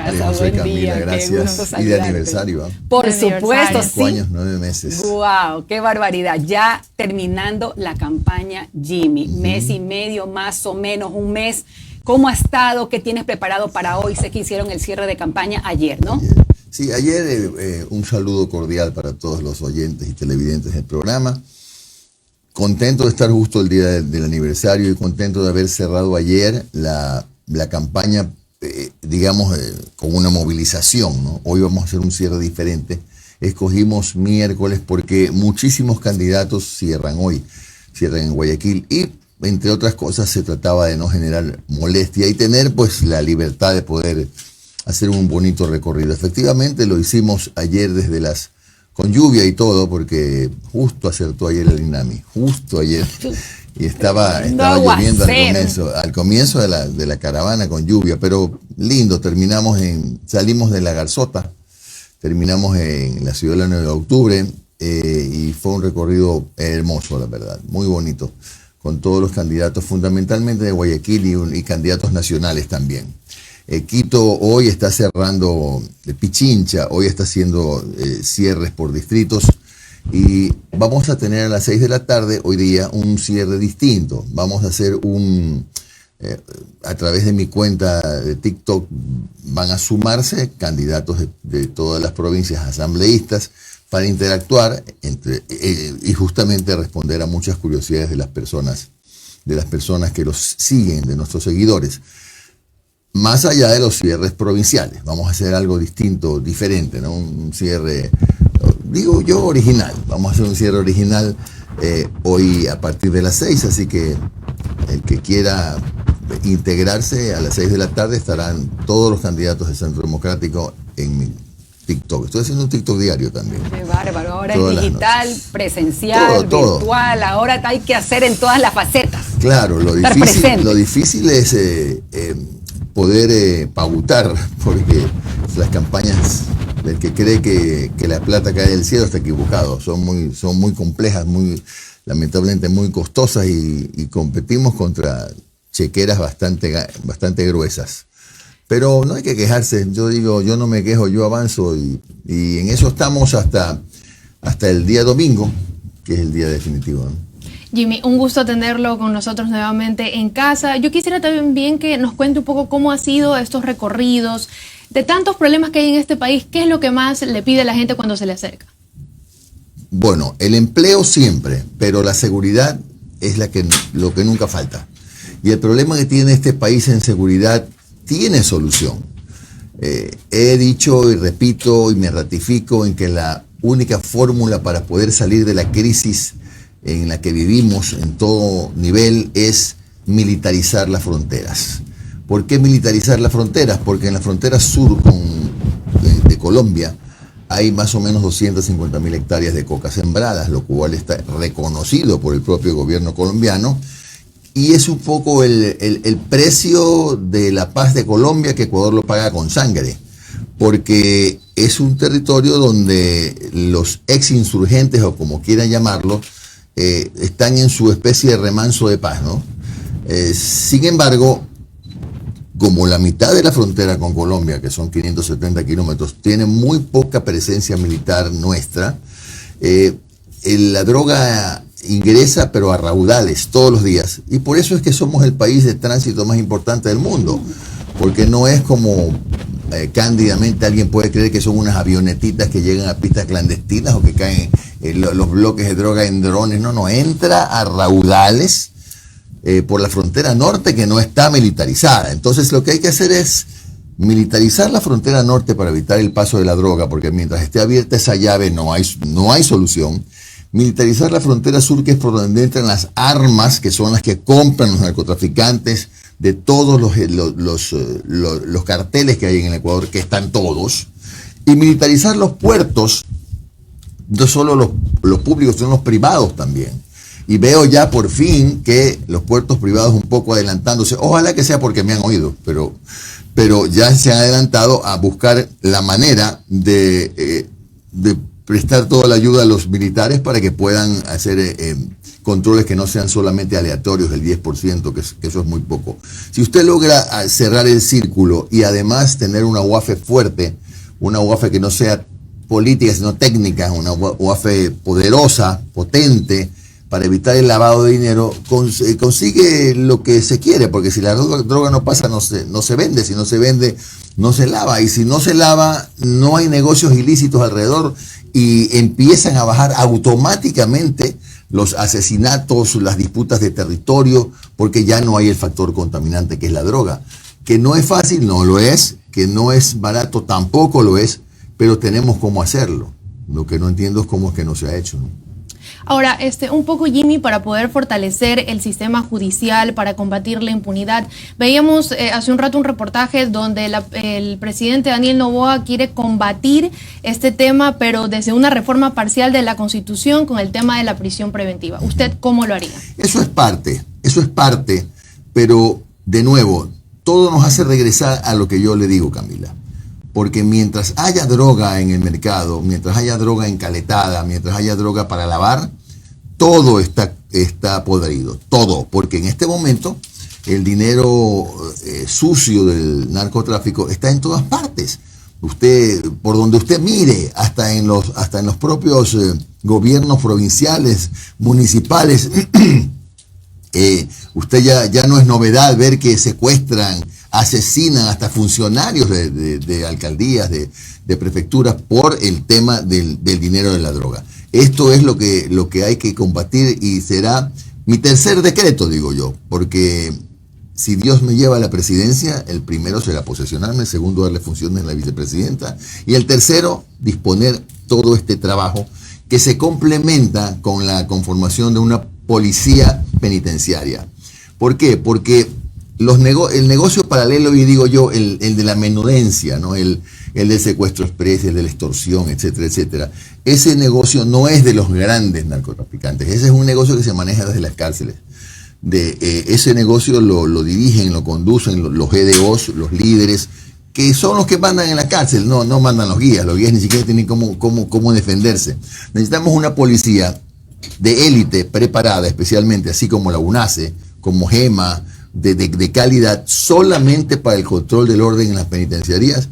casa. José, Buen Camila, día, gracias. qué gusto Y de saludarte. aniversario, ¿eh? Por De supuesto, aniversario. 5 sí. años, 9 meses. Wow, qué barbaridad. Ya terminando la campaña Jimmy, mes y medio más o menos, un mes. ¿Cómo ha estado? ¿Qué tienes preparado para hoy? Sé que hicieron el cierre de campaña ayer, ¿no? Sí, ayer un saludo cordial para todos los oyentes y televidentes del programa. Contento de estar justo el día del aniversario y contento de haber cerrado ayer la campaña, digamos, con una movilización, ¿no? Hoy vamos a hacer un cierre diferente. Escogimos miércoles porque muchísimos candidatos cierran hoy, cierran en Guayaquil y, entre otras cosas, se trataba de no generar molestia y tener pues la libertad de poder hacer un bonito recorrido. Efectivamente lo hicimos ayer con lluvia y todo, porque justo acertó ayer el INAMI, justo ayer, y estaba lloviendo al comienzo de la caravana con lluvia, pero lindo, salimos de La Garzota, terminamos en la ciudad del 9 de octubre, y fue un recorrido hermoso, la verdad, muy bonito, con todos los candidatos, fundamentalmente de Guayaquil y candidatos nacionales también. Quito hoy está cerrando Pichincha, hoy está haciendo cierres por distritos y vamos a tener a las 6 de la tarde hoy día un cierre distinto. Vamos a hacer a través de mi cuenta de TikTok van a sumarse candidatos de todas las provincias asambleístas para interactuar y justamente responder a muchas curiosidades de las personas que los siguen, de nuestros seguidores. Más allá de los cierres provinciales, vamos a hacer algo distinto, diferente, ¿no? Un cierre, digo yo, original. Vamos a hacer un cierre original hoy a partir de las 6, así que el que quiera integrarse a las 6 de la tarde estarán todos los candidatos del Centro Democrático en mi TikTok. Estoy haciendo un TikTok diario también. Qué bárbaro, ahora es digital, presencial, todo. virtual, ahora hay que hacer en todas las facetas. Claro, lo difícil es poder pautar, porque las campañas, el que cree que la plata cae del cielo está equivocado, son muy complejas, lamentablemente muy costosas y competimos contra chequeras bastante gruesas. Pero no hay que quejarse, yo digo, yo no me quejo, yo avanzo y en eso estamos hasta el día domingo, que es el día definitivo, ¿no? Jimmy, un gusto tenerlo con nosotros nuevamente en casa. Yo quisiera también que nos cuente un poco cómo ha sido estos recorridos, de tantos problemas que hay en este país, ¿qué es lo que más le pide a la gente cuando se le acerca? Bueno, el empleo siempre, pero la seguridad es lo que nunca falta. Y el problema que tiene este país en seguridad tiene solución. He dicho y repito y me ratifico en que la única fórmula para poder salir de la crisis en la que vivimos en todo nivel es militarizar las fronteras. ¿Por qué militarizar las fronteras? Porque en la frontera sur de Colombia hay más o menos 250.000 hectáreas de coca sembradas, lo cual está reconocido por el propio gobierno colombiano y es un poco el precio de la paz de Colombia que Ecuador lo paga con sangre, porque es un territorio donde los ex insurgentes o como quieran llamarlo están en su especie de remanso de paz, ¿no? Sin embargo, como la mitad de la frontera con Colombia, que son 570 kilómetros, tiene muy poca presencia militar nuestra, la droga ingresa pero a raudales todos los días. Y por eso es que somos el país de tránsito más importante del mundo, porque no es como cándidamente alguien puede creer que son unas avionetitas que llegan a pistas clandestinas o que caen los bloques de droga en drones. No, entra a raudales por la frontera norte que no está militarizada. Entonces lo que hay que hacer es militarizar la frontera norte para evitar el paso de la droga, porque mientras esté abierta esa llave no hay solución. Militarizar la frontera sur, que es por donde entran las armas, que son las que compran los narcotraficantes de todos los carteles que hay en el Ecuador, que están todos, y militarizar los puertos, no solo los públicos, sino los privados también. Y veo ya por fin que los puertos privados un poco adelantándose, ojalá que sea porque me han oído, pero ya se han adelantado a buscar la manera de prestar toda la ayuda a los militares para que puedan hacer controles que no sean solamente aleatorios, el 10%, que eso es muy poco. Si usted logra cerrar el círculo y además tener una UAFE fuerte, una UAFE que no sea política, sino técnica, una UAFE poderosa, potente, para evitar el lavado de dinero, consigue lo que se quiere, porque si la droga no pasa, no se vende, si no se vende, no se lava, y si no se lava, no hay negocios ilícitos alrededor, y empiezan a bajar automáticamente los asesinatos, las disputas de territorio, porque ya no hay el factor contaminante que es la droga. Que no es fácil, no lo es, que no es barato, tampoco lo es, pero tenemos cómo hacerlo. Lo que no entiendo es cómo es que no se ha hecho, ¿no? Ahora, un poco, Jimmy, para poder fortalecer el sistema judicial, para combatir la impunidad, veíamos hace un rato un reportaje donde el presidente Daniel Noboa quiere combatir este tema, pero desde una reforma parcial de la Constitución con el tema de la prisión preventiva. ¿Usted cómo lo haría? Eso es parte, pero de nuevo, todo nos hace regresar a lo que yo le digo, Camila. Porque mientras haya droga en el mercado, mientras haya droga encaletada, mientras haya droga para lavar, todo está podrido, todo. Porque en este momento el dinero sucio del narcotráfico está en todas partes. Usted, por donde usted mire, hasta en los propios gobiernos provinciales, municipales, usted ya no es novedad ver que secuestran, asesinan hasta funcionarios de alcaldías, de prefecturas, por el tema del dinero de la droga. Esto es lo que hay que combatir, y será mi tercer decreto, digo yo, porque si Dios me lleva a la presidencia, el primero será posesionarme, el segundo darle funciones a la vicepresidenta, y el tercero disponer todo este trabajo que se complementa con la conformación de una policía penitenciaria. ¿Por qué? Porque el negocio paralelo, y digo yo, el de la menudencia, ¿no? El del secuestro express, el de la extorsión, etcétera, etcétera. Ese negocio no es de los grandes narcotraficantes. Ese es un negocio que se maneja desde las cárceles. Ese negocio lo dirigen, lo conducen los GDOs, los líderes, que son los que mandan en la cárcel. No mandan los guías ni siquiera tienen cómo defenderse. Necesitamos una policía de élite preparada, especialmente, así como la UNACE, como GEMA, de calidad, solamente para el control del orden en las penitenciarías,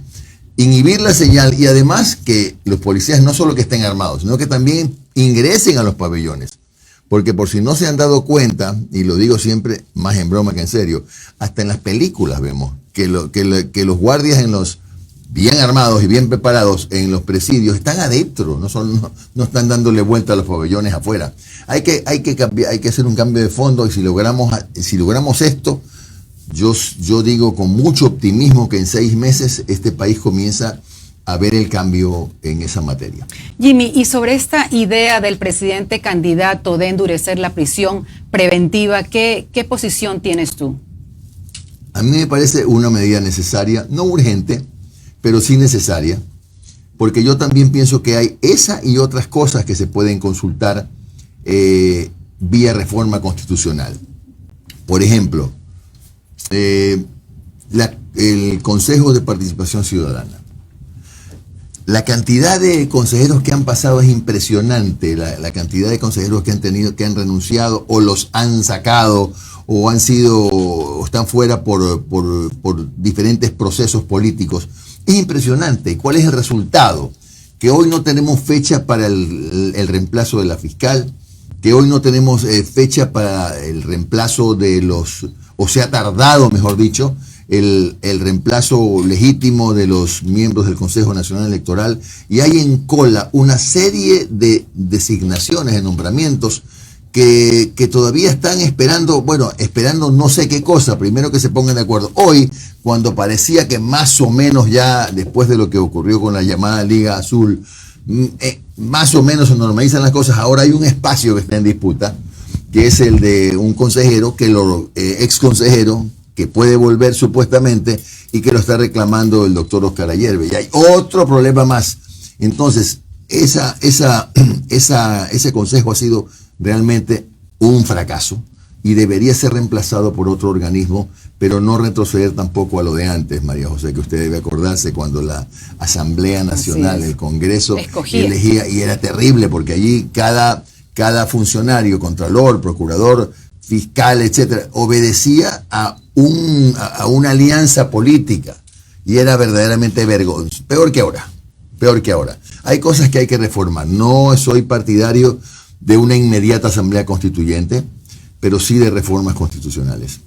inhibir la señal, y además que los policías no solo que estén armados, sino que también ingresen a los pabellones. Porque por si no se han dado cuenta, y lo digo siempre más en broma que en serio, hasta en las películas vemos que los guardias bien armados y bien preparados en los presidios están adentro, no están dándole vuelta a los pabellones afuera. Hay que hacer un cambio de fondo, y si logramos esto, yo digo con mucho optimismo que en 6 meses este país comienza a ver el cambio en esa materia. Jimmy, y sobre esta idea del presidente candidato de endurecer la prisión preventiva, ¿qué posición tienes tú? A mí me parece una medida necesaria, no urgente, pero sí necesaria, porque yo también pienso que hay esa y otras cosas que se pueden consultar vía reforma constitucional. Por ejemplo, el Consejo de Participación Ciudadana. La cantidad de consejeros que han pasado es impresionante, la cantidad de consejeros que han renunciado, o los han sacado, o están fuera por diferentes procesos políticos. Es impresionante. ¿Cuál es el resultado? Que hoy no tenemos fecha para el reemplazo de la fiscal, que hoy no tenemos fecha para el reemplazo o se ha tardado, mejor dicho, el reemplazo legítimo de los miembros del Consejo Nacional Electoral, y hay en cola una serie de designaciones, de nombramientos que todavía están esperando no sé qué cosa, primero que se pongan de acuerdo. Hoy, cuando parecía que más o menos ya, después de lo que ocurrió con la llamada Liga Azul, más o menos se normalizan las cosas, ahora hay un espacio que está en disputa, que es el de un consejero, ex consejero, que puede volver supuestamente, y que lo está reclamando el doctor Oscar Ayerbe. Y hay otro problema más. Entonces, ese consejo ha sido realmente un fracaso, y debería ser reemplazado por otro organismo, pero no retroceder tampoco a lo de antes, María José, que usted debe acordarse cuando la Asamblea Nacional, el Congreso, elegía, y era terrible, porque allí cada cada funcionario, contralor, procurador, fiscal, etcétera, obedecía a una alianza política y era verdaderamente vergonzoso. Peor que ahora. Hay cosas que hay que reformar. No soy partidario de una inmediata asamblea constituyente, pero sí de reformas constitucionales.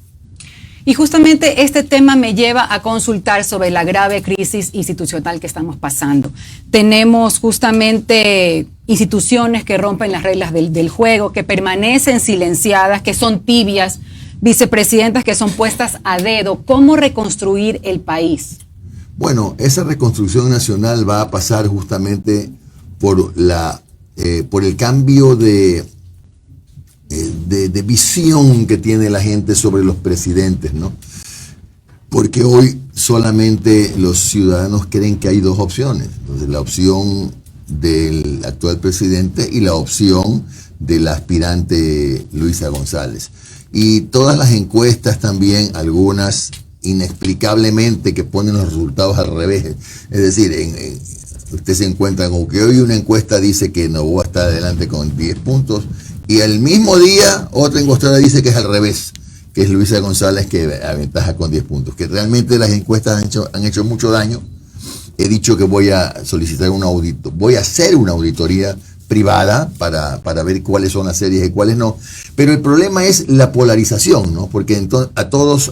Y justamente este tema me lleva a consultar sobre la grave crisis institucional que estamos pasando. Tenemos justamente instituciones que rompen las reglas del juego, que permanecen silenciadas, que son tibias, vicepresidentas que son puestas a dedo. ¿Cómo reconstruir el país? Bueno, esa reconstrucción nacional va a pasar justamente por el cambio de visión que tiene la gente sobre los presidentes, ¿no? Porque hoy solamente los ciudadanos creen que hay dos opciones. Entonces, la opción del actual presidente y la opción del aspirante Luisa González. Y todas las encuestas también, algunas inexplicablemente que ponen los resultados al revés. Es decir, usted se encuentra con que hoy una encuesta dice que Noboa está adelante con 10 puntos y el mismo día otra encuestadora dice que es al revés, que es Luisa González que aventaja con 10 puntos. Que realmente las encuestas han hecho mucho daño. He dicho que voy a solicitar voy a hacer una auditoría privada para ver cuáles son las series y cuáles no. Pero el problema es la polarización, ¿no? Porque entonces a todos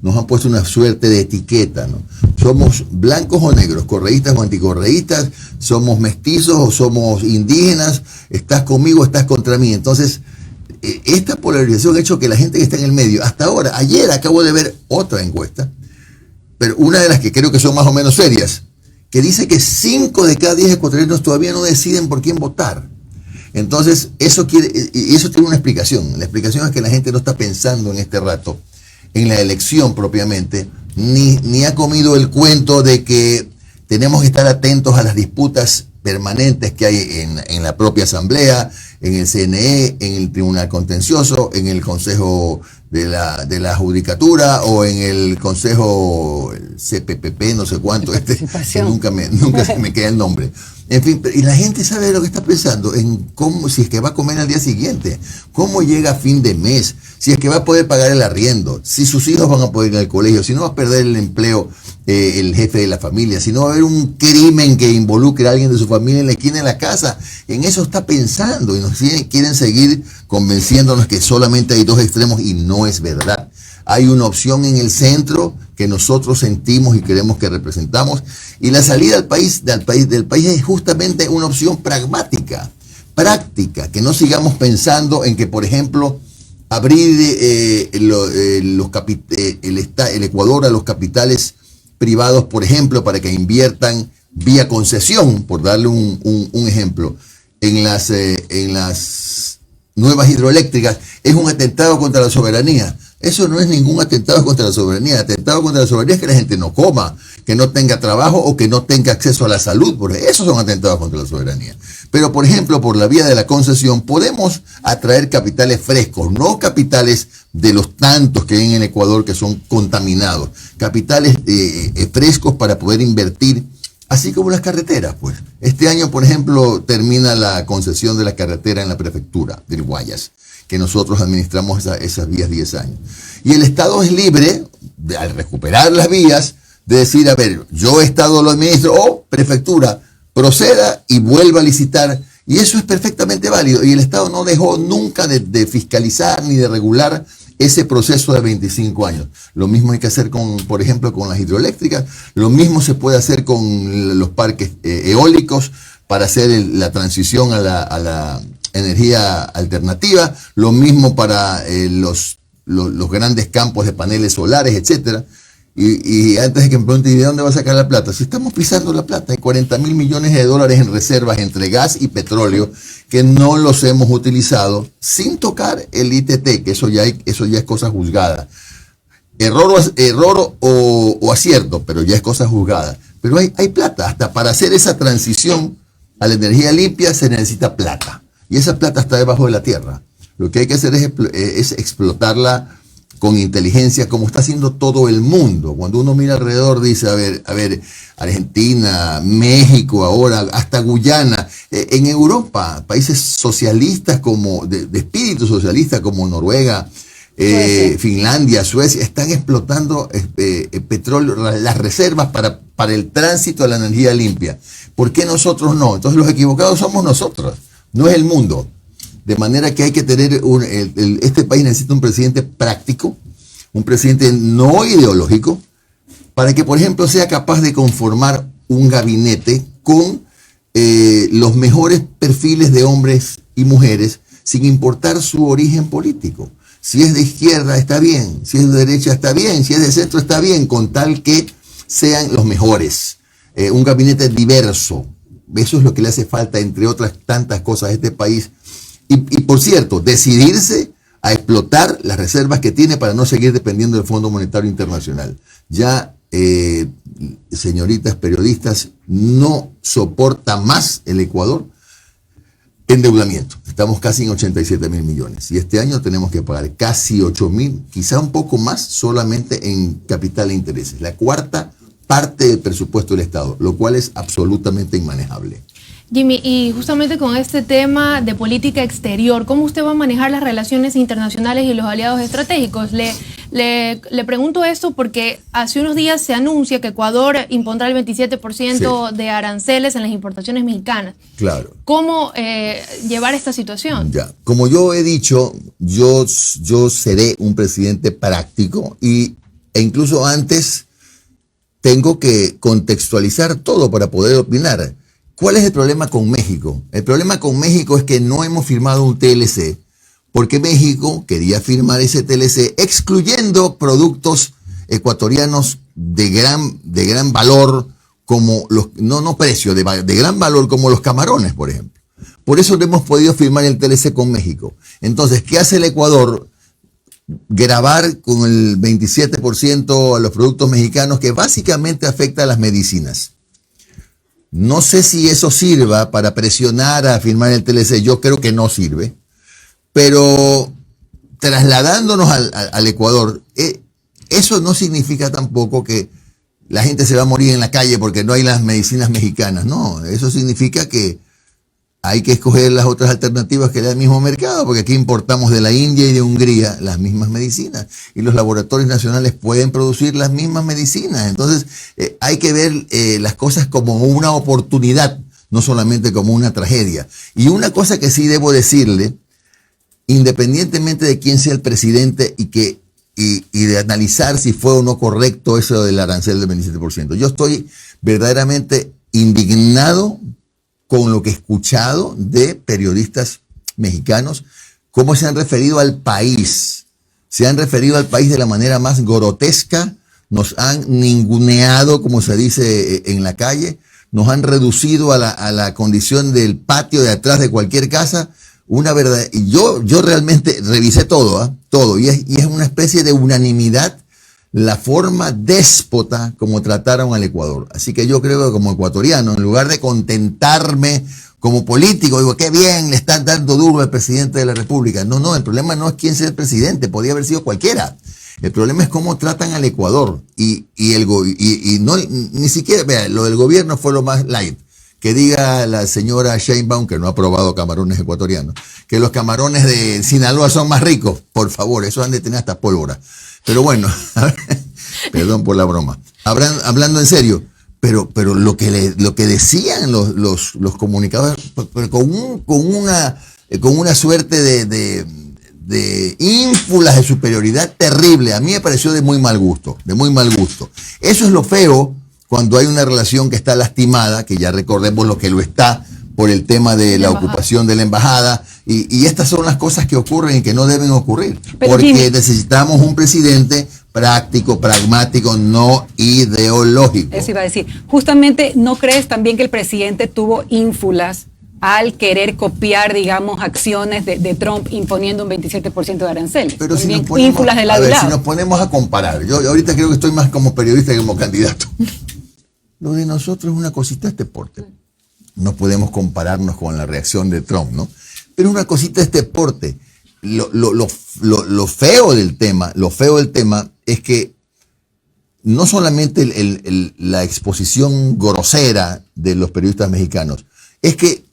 nos han puesto una suerte de etiqueta, ¿no? Somos blancos o negros, correístas o anticorreístas, somos mestizos o somos indígenas, estás conmigo o estás contra mí. Entonces, esta polarización ha hecho que la gente que está en el medio, hasta ahora, ayer acabo de ver otra encuesta, pero una de las que creo que son más o menos serias, que dice que 5 de cada 10 ecuatorianos todavía no deciden por quién votar. Entonces, eso tiene una explicación. La explicación es que la gente no está pensando en este rato en la elección propiamente, ni ha comido el cuento de que tenemos que estar atentos a las disputas permanentes que hay en la propia Asamblea, en el CNE, en el Tribunal Contencioso, en el Consejo de la Judicatura o en el Consejo CPPP, no sé cuánto, nunca se me queda el nombre. En fin, y la gente sabe lo que está pensando en cómo, si es que va a comer al día siguiente, cómo llega a fin de mes, si es que va a poder pagar el arriendo, si sus hijos van a poder ir al colegio, si no va a perder el empleo el jefe de la familia, si no va a haber un crimen que involucre a alguien de su familia en la esquina de la casa. En eso está pensando y nos quieren seguir convenciéndonos que solamente hay dos extremos y no es verdad. Hay una opción en el centro que nosotros sentimos y queremos que representamos, y la salida del país es justamente una opción pragmática, práctica, que no sigamos pensando en que, por ejemplo, abrir el Ecuador a los capitales privados, por ejemplo, para que inviertan vía concesión, por darle un ejemplo, en las nuevas hidroeléctricas, es un atentado contra la soberanía. Eso no es ningún atentado contra la soberanía. El atentado contra la soberanía es que la gente no coma, que no tenga trabajo o que no tenga acceso a la salud, porque esos son atentados contra la soberanía. Pero, por ejemplo, por la vía de la concesión podemos atraer capitales frescos, no capitales de los tantos que hay en el Ecuador que son contaminados, capitales frescos para poder invertir, así como las carreteras. Pues este año, por ejemplo, termina la concesión de la carretera en la prefectura del Guayas, que nosotros administramos esas vías 10 años. Y el Estado es libre, al recuperar las vías, de decir, a ver, yo Estado lo administro, o prefectura, proceda y vuelva a licitar. Y eso es perfectamente válido. Y el Estado no dejó nunca de fiscalizar ni de regular ese proceso de 25 años. Lo mismo hay que hacer por ejemplo, con las hidroeléctricas. Lo mismo se puede hacer con los parques eólicos para hacer la transición a la energía alternativa, lo mismo para los grandes campos de paneles solares, etcétera. Y antes de que me pregunten, ¿de dónde va a sacar la plata? Si estamos pisando la plata, hay 40.000 millones de dólares en reservas entre gas y petróleo que no los hemos utilizado sin tocar el ITT, que eso ya es cosa juzgada. Error o acierto, pero ya es cosa juzgada. Pero hay plata, hasta para hacer esa transición a la energía limpia se necesita plata. Y esa plata está debajo de la tierra. Lo que hay que hacer es explotarla con inteligencia, como está haciendo todo el mundo. Cuando uno mira alrededor, dice, a ver, Argentina, México ahora, hasta Guyana, en Europa, países socialistas de espíritu socialista como Noruega, Finlandia, Suecia, están explotando petróleo, las reservas para el tránsito de la energía limpia. ¿Por qué nosotros no? Entonces los equivocados somos nosotros, no es el mundo. De manera que hay que tener, este país necesita un presidente práctico, un presidente no ideológico, para que, por ejemplo, sea capaz de conformar un gabinete con los mejores perfiles de hombres y mujeres, sin importar su origen político. Si es de izquierda está bien, si es de derecha está bien, si es de centro está bien, con tal que sean los mejores. Un gabinete diverso, eso es lo que le hace falta, entre otras tantas cosas, a este país. Y por cierto, decidirse a explotar las reservas que tiene para no seguir dependiendo del Fondo Monetario Internacional. Ya, señoritas periodistas, no soporta más el Ecuador endeudamiento. Estamos casi en 87.000 millones. Y este año tenemos que pagar casi 8.000, quizá un poco más, solamente en capital e intereses. La cuarta parte del presupuesto del Estado, lo cual es absolutamente inmanejable. Jimmy, y justamente con este tema de política exterior, ¿cómo usted va a manejar las relaciones internacionales y los aliados estratégicos? Le pregunto esto porque hace unos días se anuncia que Ecuador impondrá el 27% de aranceles en las importaciones mexicanas. Claro. ¿Cómo llevar esta situación? Ya, como yo he dicho, yo seré un presidente práctico e incluso antes tengo que contextualizar todo para poder opinar. ¿Cuál es el problema con México? El problema con México es que no hemos firmado un TLC porque México quería firmar ese TLC excluyendo productos ecuatorianos de gran valor, como los, no precio, de gran valor, como los camarones, por ejemplo. Por eso no hemos podido firmar el TLC con México. Entonces, ¿qué hace el Ecuador? Gravar con el 27% a los productos mexicanos, que básicamente afecta a las medicinas. No sé si eso sirva para presionar a firmar el TLC, yo creo que no sirve, pero trasladándonos al Ecuador, eso no significa tampoco que la gente se va a morir en la calle porque no hay las medicinas mexicanas, no, eso significa que hay que escoger las otras alternativas que da el mismo mercado, porque aquí importamos de la India y de Hungría las mismas medicinas y los laboratorios nacionales pueden producir las mismas medicinas. Entonces hay que ver las cosas como una oportunidad, no solamente como una tragedia. Y una cosa que sí debo decirle, independientemente de quién sea el presidente y de analizar si fue o no correcto eso del arancel del 27%, yo estoy verdaderamente indignado con lo que he escuchado de periodistas mexicanos, cómo se han referido al país. Se han referido al país de la manera más grotesca, nos han ninguneado, como se dice en la calle, nos han reducido a la condición del patio de atrás de cualquier casa. Una verdad, y yo realmente revisé todo, todo, y es una especie de unanimidad la forma déspota como trataron al Ecuador. Así que yo creo que como ecuatoriano, en lugar de contentarme como político, digo, qué bien, le están dando duro al presidente de la República. No, el problema no es quién sea el presidente, podría haber sido cualquiera. El problema es cómo tratan al Ecuador. Y no, ni siquiera, vea, lo del gobierno fue lo más light. Que diga la señora Sheinbaum, que no ha probado camarones ecuatorianos, que los camarones de Sinaloa son más ricos. Por favor, eso han de tener hasta pólvora. Pero bueno, perdón por la broma. Hablando en serio, pero lo que decían los comunicadores, con una suerte de ínfulas de superioridad terrible, a mí me pareció de muy mal gusto. Eso es lo feo cuando hay una relación que está lastimada, que ya recordemos lo que lo está por el tema de la ocupación de la embajada, y estas son las cosas que ocurren y que no deben ocurrir, porque necesitamos un presidente práctico, pragmático, no ideológico. Eso iba a decir. Justamente, ¿no crees también que el presidente tuvo ínfulas al querer copiar, digamos, acciones de Trump imponiendo un 27% de arancel? Pero si ínfulas de lado y lado. Si nos ponemos a comparar, yo ahorita creo que estoy más como periodista que como candidato. Lo de nosotros es una cosita de este porte. No podemos compararnos con la reacción de Trump, ¿no? Pero una cosita de este porte. lo feo del tema, es que no solamente la exposición grosera de los periodistas mexicanos, es que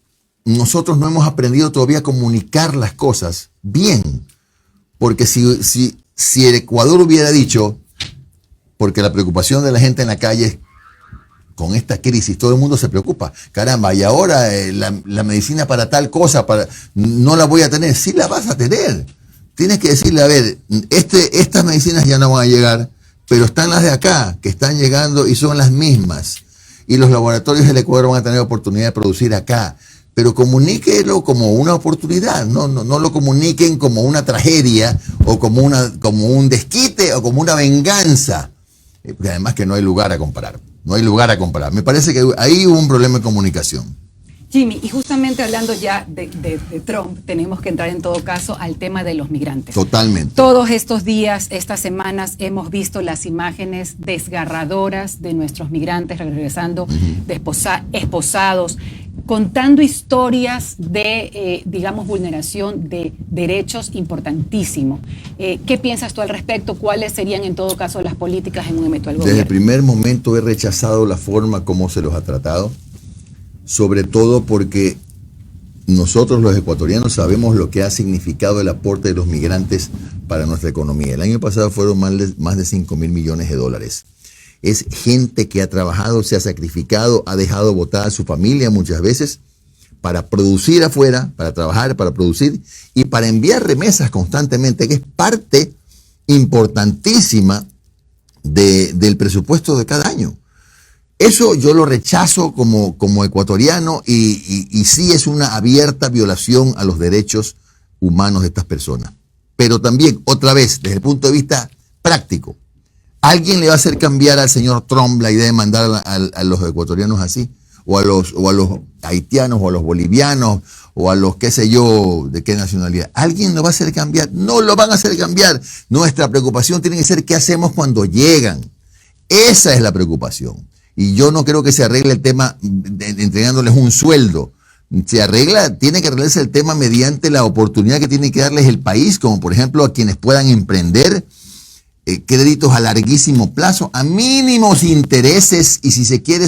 nosotros no hemos aprendido todavía a comunicar las cosas bien. Porque si el Ecuador hubiera dicho, porque la preocupación de la gente en la calle es, con esta crisis, todo el mundo se preocupa. Caramba, y ahora la medicina para tal cosa, no la voy a tener. Sí la vas a tener. Tienes que decirle, a ver, estas medicinas ya no van a llegar, pero están las de acá, que están llegando y son las mismas. Y los laboratorios del Ecuador van a tener oportunidad de producir acá. Pero comuníquelo como una oportunidad, no lo comuniquen como una tragedia o como un desquite o como una venganza. Porque además que no hay lugar a comparar. No hay lugar a comparar. Me parece que ahí hubo un problema de comunicación. Jimmy, y justamente hablando ya de Trump, tenemos que entrar en todo caso al tema de los migrantes. Totalmente. Todos estos días, estas semanas, hemos visto las imágenes desgarradoras de nuestros migrantes regresando esposados, contando historias de, digamos, vulneración de derechos importantísimos. ¿Qué piensas tú al respecto? ¿Cuáles serían en todo caso las políticas en un eventual gobierno? Desde el primer momento he rechazado la forma como se los ha tratado. Sobre todo porque nosotros los ecuatorianos sabemos lo que ha significado el aporte de los migrantes para nuestra economía. El año pasado fueron más de 5 mil millones de dólares. Es gente que ha trabajado, se ha sacrificado, ha dejado botada a su familia muchas veces para producir afuera, para trabajar, para producir y para enviar remesas constantemente, que es parte importantísima del presupuesto de cada año. Eso yo lo rechazo como ecuatoriano y sí es una abierta violación a los derechos humanos de estas personas. Pero también, otra vez, desde el punto de vista práctico, ¿alguien le va a hacer cambiar al señor Trump la idea de mandar a los ecuatorianos así? O a los haitianos, o a los bolivianos, o a los qué sé yo, de qué nacionalidad. ¿Alguien lo va a hacer cambiar? No lo van a hacer cambiar. Nuestra preocupación tiene que ser qué hacemos cuando llegan. Esa es la preocupación. Y yo no creo que se arregle el tema entregándoles un sueldo. Tiene que arreglarse el tema mediante la oportunidad que tiene que darles el país, como por ejemplo a quienes puedan emprender, créditos a larguísimo plazo, a mínimos intereses, y si se quiere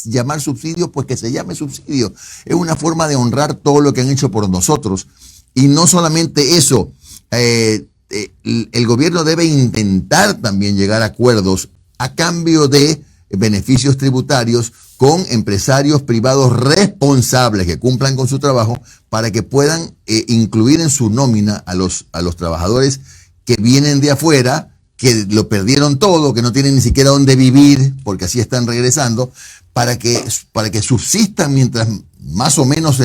llamar subsidio, pues que se llame subsidio. Es una forma de honrar todo lo que han hecho por nosotros. Y no solamente eso, el gobierno debe intentar también llegar a acuerdos a cambio de beneficios tributarios con empresarios privados responsables que cumplan con su trabajo para que puedan incluir en su nómina a los trabajadores que vienen de afuera, que lo perdieron todo, que no tienen ni siquiera dónde vivir, porque así están regresando, para que subsistan mientras más o menos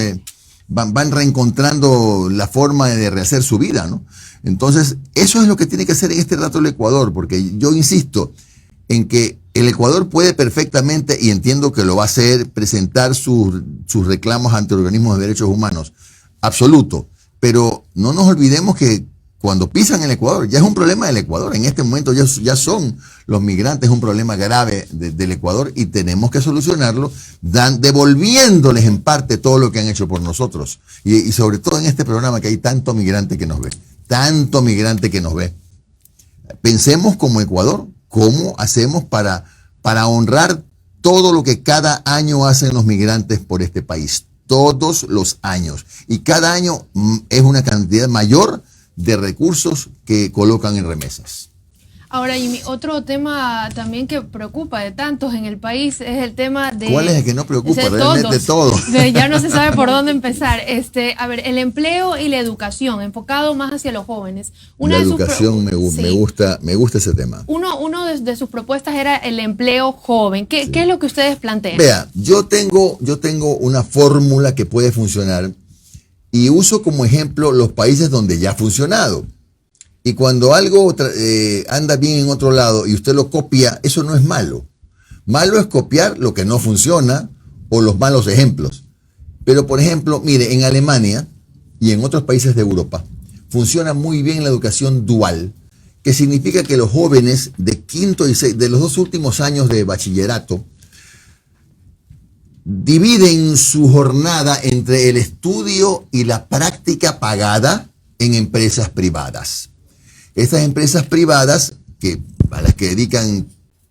van reencontrando la forma de rehacer su vida, ¿no? Entonces, eso es lo que tiene que hacer en este rato el Ecuador, porque yo insisto en que el Ecuador puede perfectamente, y entiendo que lo va a hacer, presentar sus reclamos ante organismos de derechos humanos, absoluto, pero no nos olvidemos que cuando pisan el Ecuador, ya es un problema del Ecuador, en este momento ya son los migrantes un problema grave del Ecuador y tenemos que solucionarlo devolviéndoles en parte todo lo que han hecho por nosotros y sobre todo en este programa que hay tanto migrante que nos ve, pensemos como Ecuador, ¿cómo hacemos para honrar todo lo que cada año hacen los migrantes por este país? Todos los años. Y cada año es una cantidad mayor de recursos que colocan en remesas. Ahora, Jimmy, otro tema también que preocupa de tantos en el país es el tema de... ¿Cuál es el que no preocupa? Realmente todo. Ya no se sabe por dónde empezar. A ver, el empleo y la educación, enfocado más hacia los jóvenes. La educación me gusta ese tema. Uno de sus propuestas era el empleo joven. ¿Qué es lo que ustedes plantean? Vea, yo tengo una fórmula que puede funcionar y uso como ejemplo los países donde ya ha funcionado. Y cuando algo anda bien en otro lado y usted lo copia, eso no es malo. Malo es copiar lo que no funciona o los malos ejemplos. Pero, por ejemplo, mire, en Alemania y en otros países de Europa funciona muy bien la educación dual, que significa que los jóvenes de quinto y de los 2 últimos años de bachillerato dividen su jornada entre el estudio y la práctica pagada en empresas privadas. Estas empresas privadas, a las que dedican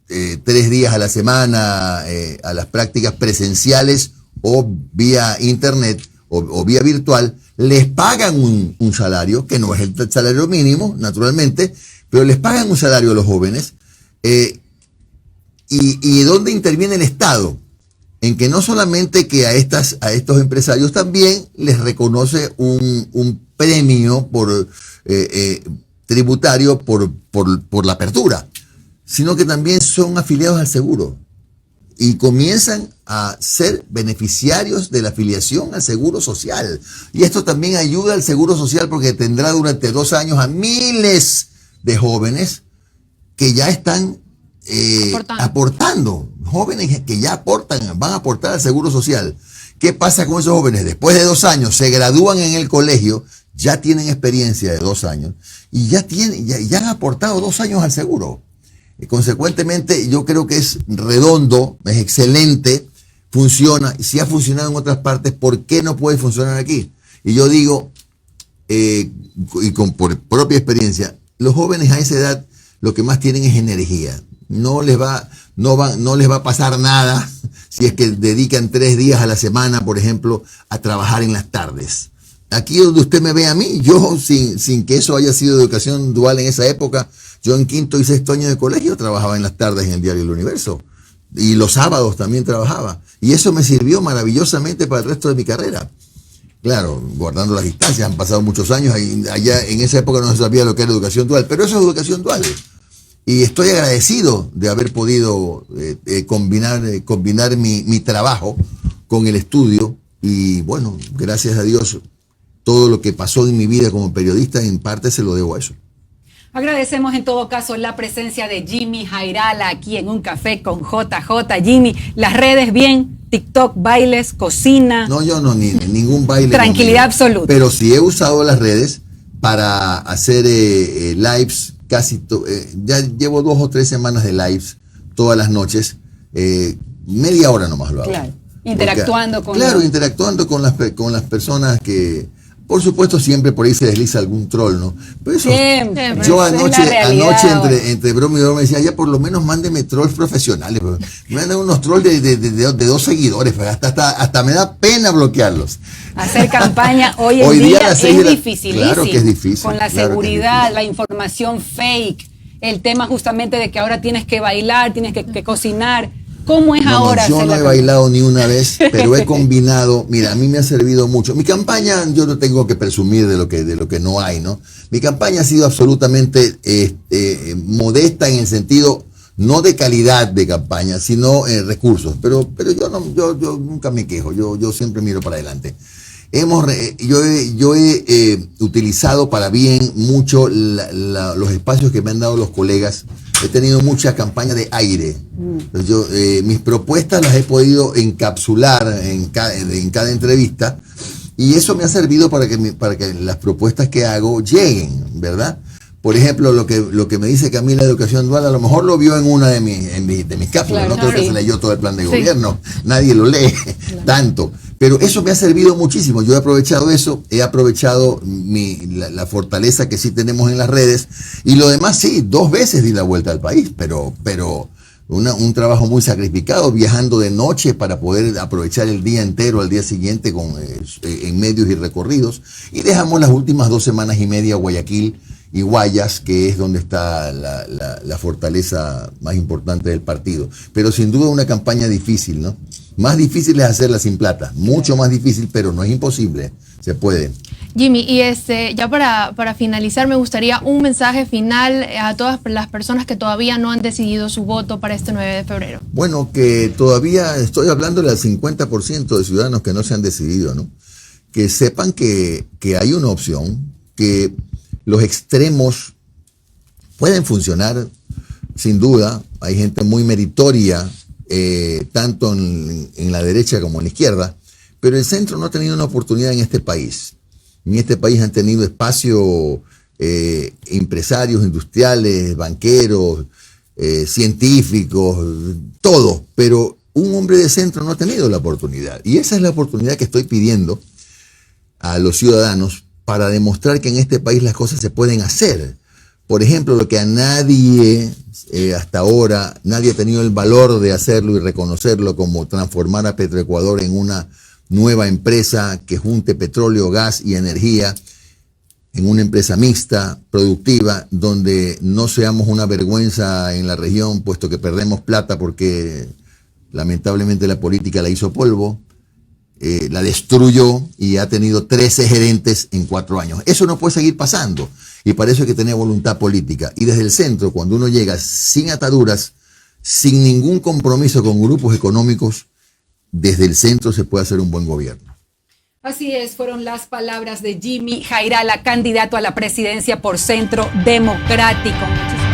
3 días a la semana a las prácticas presenciales o vía internet o vía virtual, les pagan un salario, que no es el salario mínimo, naturalmente, pero les pagan un salario a los jóvenes. ¿Y dónde interviene el Estado? En que no solamente que a estos empresarios también les reconoce un premio tributario por la apertura, sino que también son afiliados al seguro y comienzan a ser beneficiarios de la afiliación al seguro social. Y esto también ayuda al seguro social porque tendrá durante 2 años a miles de jóvenes que ya están aportando, jóvenes que ya van a aportar al seguro social. ¿Qué pasa con esos jóvenes? Después de 2 años se gradúan en el colegio, ya tienen experiencia de 2 años y ya han aportado 2 años al seguro. Consecuentemente, yo creo que es redondo, es excelente, funciona. Y si ha funcionado en otras partes, ¿por qué no puede funcionar aquí? Y yo digo, por propia experiencia, los jóvenes a esa edad lo que más tienen es energía. No les va a pasar nada si es que dedican 3 días a la semana, por ejemplo, a trabajar en las tardes. Aquí donde usted me ve a mí, yo sin que eso haya sido educación dual en esa época, yo en 5º y 6º año de colegio trabajaba en las tardes en el diario El Universo. Y los sábados también trabajaba. Y eso me sirvió maravillosamente para el resto de mi carrera. Claro, guardando las distancias, han pasado muchos años, allá en esa época no se sabía lo que era educación dual, pero eso es educación dual. Y estoy agradecido de haber podido combinar mi trabajo con el estudio. Y bueno, gracias a Dios, todo lo que pasó en mi vida como periodista, en parte se lo debo a eso. Agradecemos en todo caso la presencia de Jimmy Jairala aquí en Un Café con JJ. Jimmy, las redes bien, TikTok, bailes, cocina. No, yo no, ningún baile. Tranquilidad absoluta. Pero sí he usado las redes para hacer lives, ya llevo 2 o 3 semanas de lives todas las noches, media hora nomás lo hago. Claro, interactuando interactuando con las personas que... Por supuesto, siempre por ahí se desliza algún troll, ¿no? Pero eso, siempre. Yo anoche entre broma y broma decía, ya por lo menos mándeme trolls profesionales. Me mandan unos trolls de 2 seguidores, hasta me da pena bloquearlos. Hacer campaña hoy en día es dificilísimo. Claro que es difícil. Con la seguridad, la información fake, el tema justamente de que ahora tienes que bailar, tienes que cocinar. ¿Cómo es ahora? Yo no he bailado ni una vez, pero he combinado. Mira, a mí me ha servido mucho. Mi campaña, yo no tengo que presumir de lo que no hay, ¿no? Mi campaña ha sido absolutamente modesta en el sentido, no de calidad de campaña, sino recursos. Pero yo nunca me quejo, yo siempre miro para adelante. Yo he utilizado para bien mucho los espacios que me han dado los colegas. He tenido mucha campaña de aire. Mis propuestas las he podido encapsular en cada entrevista y eso me ha servido para que las propuestas que hago lleguen, ¿verdad? Por ejemplo, lo que me dice Camila de Educación Dual, a lo mejor lo vio en una de mis cápsulas, no creo que se leyó todo el plan de gobierno, nadie lo lee tanto, pero eso me ha servido muchísimo. Yo he aprovechado eso, he aprovechado la fortaleza que sí tenemos en las redes, y lo demás sí, 2 veces di la vuelta al país, pero un trabajo muy sacrificado, viajando de noche para poder aprovechar el día entero al día siguiente en medios y recorridos, y dejamos las últimas 2 semanas y media Guayaquil y Guayas, que es donde está la fortaleza más importante del partido. Pero sin duda una campaña difícil, ¿no? Más difícil es hacerla sin plata, mucho más difícil, pero no es imposible, se puede. Jimmy, y ya para finalizar, me gustaría un mensaje final a todas las personas que todavía no han decidido su voto para este 9 de febrero. Bueno, que todavía estoy hablándole al 50% de ciudadanos que no se han decidido, ¿no? Que sepan que hay una opción, que los extremos pueden funcionar, sin duda. Hay gente muy meritoria, tanto en la derecha como en la izquierda, pero el centro no ha tenido una oportunidad en este país. En este país han tenido espacio empresarios, industriales, banqueros, científicos, todo, pero un hombre de centro no ha tenido la oportunidad. Y esa es la oportunidad que estoy pidiendo a los ciudadanos para demostrar que en este país las cosas se pueden hacer. Por ejemplo, lo que a nadie, hasta ahora, nadie ha tenido el valor de hacerlo y reconocerlo, como transformar a Petroecuador en una nueva empresa que junte petróleo, gas y energía en una empresa mixta, productiva, donde no seamos una vergüenza en la región, puesto que perdemos plata porque lamentablemente la política la hizo polvo, la destruyó y ha tenido 13 gerentes en 4 años. Eso no puede seguir pasando y para eso hay que tener voluntad política. Y desde el centro, cuando uno llega sin ataduras, sin ningún compromiso con grupos económicos, desde el centro se puede hacer un buen gobierno. Así es, fueron las palabras de Jimmy Jairala, candidato a la presidencia por Centro Democrático. Muchísimas